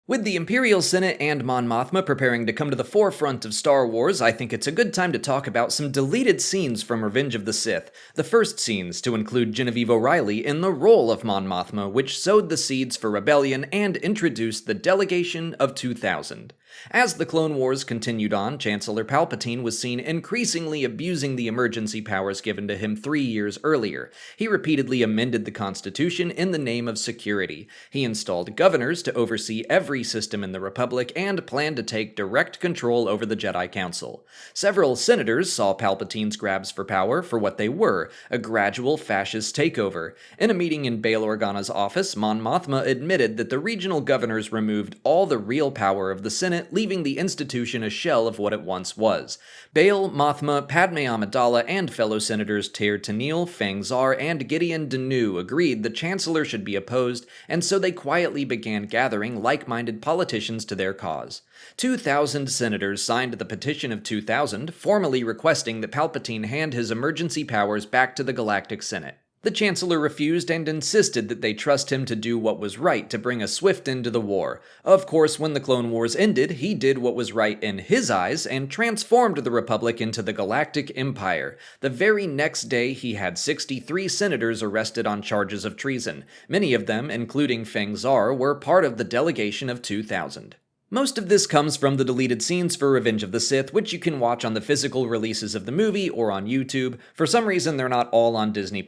With the Imperial Senate and Mon Mothma preparing to come to the forefront of Star Wars, I think it's a good time to talk about some deleted scenes from Revenge of the Sith. The first scenes to include Genevieve O'Reilly in the role of Mon Mothma, which sowed the seeds for rebellion and introduced the Delegation of 2000. As the Clone Wars continued on, Chancellor Palpatine was seen increasingly abusing the emergency powers given to him 3 years earlier. He repeatedly amended the Constitution in the name of security. He installed governors to oversee every system in the Republic and planned to take direct control over the Jedi Council. Several senators saw Palpatine's grabs for power for what they were, a gradual fascist takeover. In a meeting in Bail Organa's office, Mon Mothma admitted that the regional governors removed all the real power of the Senate, leaving the institution a shell of what it once was. Bail, Mothma, Padme Amidala, and fellow senators Tyr Tanil, Feng Zar, and Gideon Danu agreed the Chancellor should be opposed, and so they quietly began gathering like-minded politicians to their cause. 2,000 senators signed the Petition of 2000, formally requesting that Palpatine hand his emergency powers back to the Galactic Senate. The Chancellor refused and insisted that they trust him to do what was right to bring a swift end to the war. Of course, when the Clone Wars ended, he did what was right in his eyes and transformed the Republic into the Galactic Empire. The very next day, he had 63 senators arrested on charges of treason. Many of them, including Feng Zar, were part of the Delegation of 2000. Most of this comes from the deleted scenes for Revenge of the Sith, which you can watch on the physical releases of the movie or on YouTube. For some reason, they're not all on Disney+.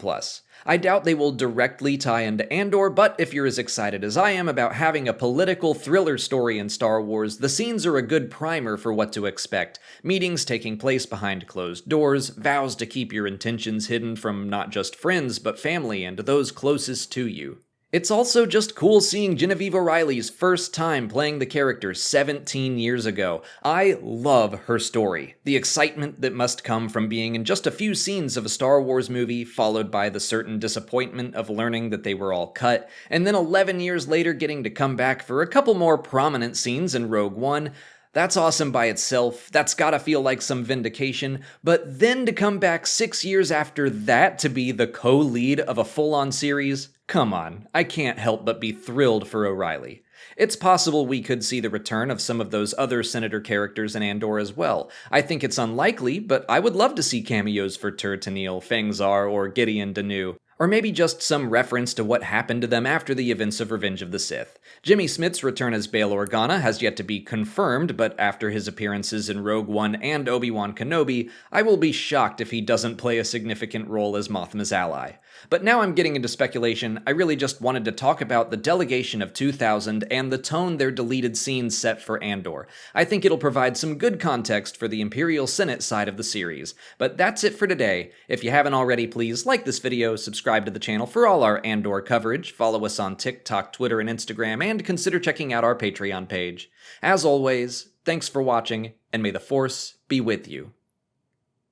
I doubt they will directly tie into Andor, but if you're as excited as I am about having a political thriller story in Star Wars, the scenes are a good primer for what to expect. Meetings taking place behind closed doors, vows to keep your intentions hidden from not just friends, but family and those closest to you. It's also just cool seeing Genevieve O'Reilly's first time playing the character 17 years ago. I love her story. The excitement that must come from being in just a few scenes of a Star Wars movie, followed by the certain disappointment of learning that they were all cut, and then 11 years later getting to come back for a couple more prominent scenes in Rogue One. That's awesome by itself, that's gotta feel like some vindication, but then to come back 6 years after that to be the co-lead of a full-on series? Come on, I can't help but be thrilled for O'Reilly. It's possible we could see the return of some of those other Senator characters in Andor as well. I think it's unlikely, but I would love to see cameos for Tyr Tanil, Feng Zar, or Gideon Danu. Or maybe just some reference to what happened to them after the events of Revenge of the Sith. Jimmy Smits' return as Bail Organa has yet to be confirmed, but after his appearances in Rogue One and Obi-Wan Kenobi, I will be shocked if he doesn't play a significant role as Mothma's ally. But now I'm getting into speculation. I really just wanted to talk about the Delegation of 2000 and the tone their deleted scenes set for Andor. I think it'll provide some good context for the Imperial Senate side of the series. But that's it for today. If you haven't already, please like this video, subscribe to the channel for all our Andor coverage, follow us on TikTok, Twitter, and Instagram, and consider checking out our Patreon page. As always, thanks for watching, and may the Force be with you.